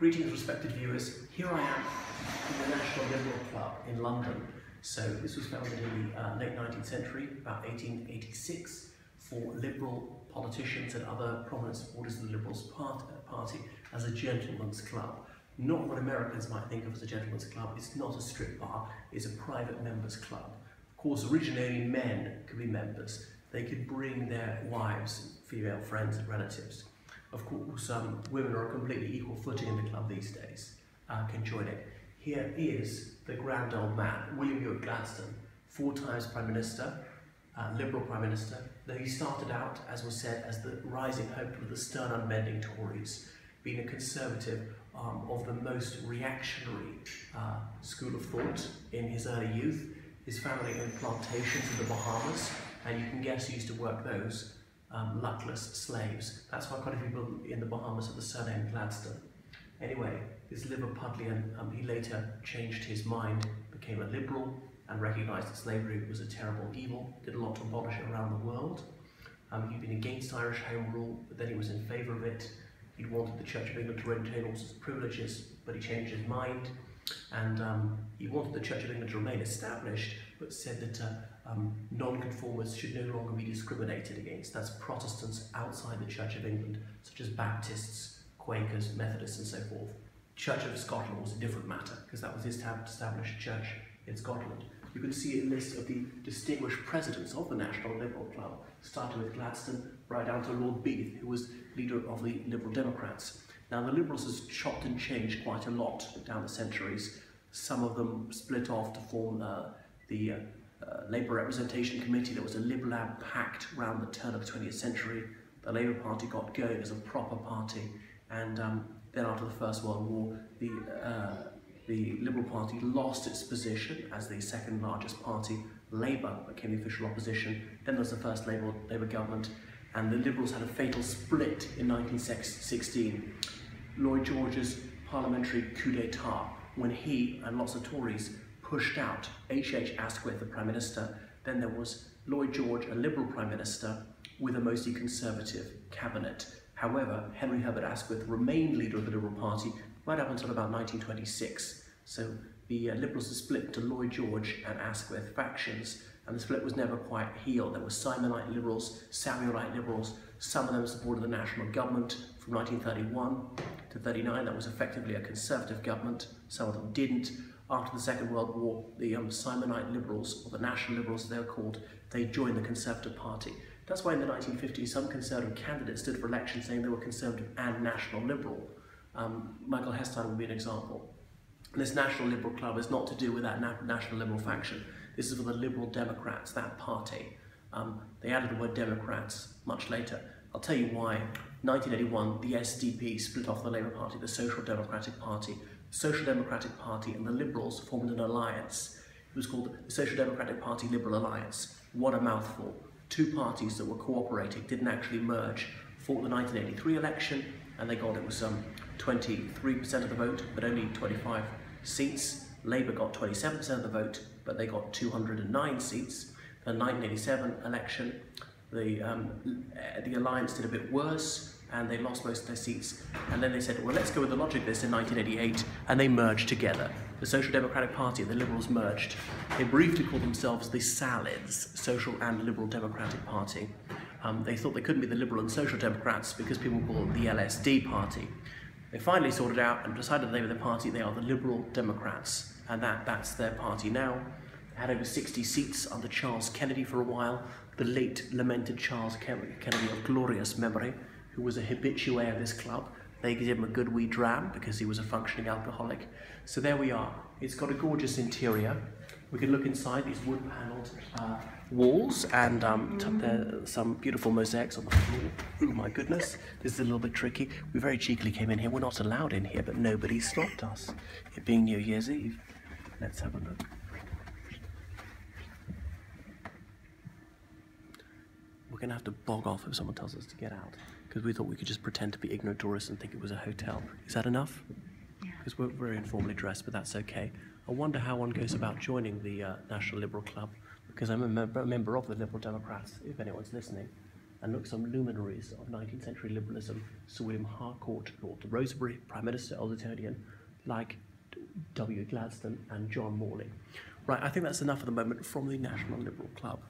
Greetings, respected viewers. Here I am in the National Liberal Club in London. So this was founded in the late 19th century, about 1886, for liberal politicians and other prominent supporters of the Liberals Party as a gentleman's club. Not what Americans might think of as a gentleman's club. It's not a strip bar, it's a private members club. Of course, originally only men could be members. They could bring their wives, female friends and relatives. Of course, women are on completely equal footing in the club these days, can join it. Here is the grand old man, William Ewart Gladstone, 4 times Prime Minister, Liberal Prime Minister, though he started out, as was said, as the rising hope of the stern unbending Tories, being a conservative of the most reactionary school of thought in his early youth. His family owned plantations in the Bahamas, and you can guess who used to work those. Luckless slaves. That's why quite a few people in the Bahamas have the surname Gladstone. Anyway, this Liverpudlian, he later changed his mind, became a liberal, and recognised that slavery was a terrible evil, did a lot to abolish it around the world. He'd been against Irish Home Rule, but then he was in favour of it. He'd wanted the Church of England to retain all sorts of privileges, but he changed his mind. And he wanted the Church of England to remain established, but said that non-conformists should no longer be discriminated against. That's Protestants outside the Church of England, such as Baptists, Quakers, Methodists and so forth. Church of Scotland was a different matter, because that was the established church in Scotland. You can see a list of the distinguished presidents of the National Liberal Club, starting with Gladstone, right down to Lord Beath, who was leader of the Liberal Democrats. Now, the Liberals has chopped and changed quite a lot down the centuries. Some of them split off to form the Labour Representation Committee. There was a Lib-Lab pact around the turn of the 20th century. The Labour Party got going as a proper party, and then after the First World War, the Liberal Party lost its position as the second largest party. Labour became the official opposition. Then there was the first Labour government, and the Liberals had a fatal split in 1916. Lloyd George's parliamentary coup d'etat, when he and lots of Tories pushed out H.H. Asquith, the Prime Minister. Then there was Lloyd George, a Liberal Prime Minister, with a mostly Conservative cabinet. However, Henry Herbert Asquith remained leader of the Liberal Party right up until about 1926. So the Liberals were split into Lloyd George and Asquith factions, and the split was never quite healed. There were Simonite Liberals, Samuelite Liberals. Some of them supported the national government from 1931 to 39. That was effectively a Conservative government. Some of them didn't. After the Second World War, the Simonite Liberals, or the National Liberals as they were called, they joined the Conservative Party. That's why in the 1950s some Conservative candidates stood for election saying they were Conservative and National Liberal. Michael Hestine would be an example. This National Liberal Club is not to do with that National Liberal faction. This is for the Liberal Democrats, that party. They added the word Democrats much later. I'll tell you why. 1981, the SDP split off the Labour Party, the Social Democratic Party. The Social Democratic Party and the Liberals formed an alliance. It was called the Social Democratic Party Liberal Alliance. What a mouthful. 2 parties that were cooperating, didn't actually merge, fought the 1983 election, and they got, it was 23% of the vote, but only 25 seats. Labour got 27% of the vote, but they got 209 seats. The 1987 election, the alliance did a bit worse, and they lost most of their seats. And then they said, well, let's go with the logic of this in 1988, and they merged together. The Social Democratic Party and the Liberals merged. They briefly called themselves the Salids, Social and Liberal Democratic Party. They thought they couldn't be the Liberal and Social Democrats because people call it the LSD Party. They finally sorted it out and decided the name of the party. They are the Liberal Democrats, and that's their party now. They had over 60 seats under Charles Kennedy for a while, the late lamented Charles Kennedy of glorious memory, who was a habitué of this club. They gave him a good wee dram because he was a functioning alcoholic. So there we are. It's got a gorgeous interior. We can look inside these wood-panelled walls, and there's some beautiful mosaics on the floor. Oh my goodness, this is a little bit tricky. We very cheekily came in here. We're not allowed in here, but nobody stopped us. It being New Year's Eve. Let's have a look. We're going to have to bog off if someone tells us to get out, because we thought we could just pretend to be ignorant tourists and think it was a hotel. Is that enough? Yeah. Because we're very informally dressed, but that's okay. I wonder how one goes about joining the National Liberal Club, because I'm a member of the Liberal Democrats, if anyone's listening. and look at some luminaries of 19th century liberalism: Sir William Harcourt, Lord Rosebery, Prime Minister, Eldertonian, like W. Gladstone and John Morley. Right, I think that's enough for the moment from the National Liberal Club.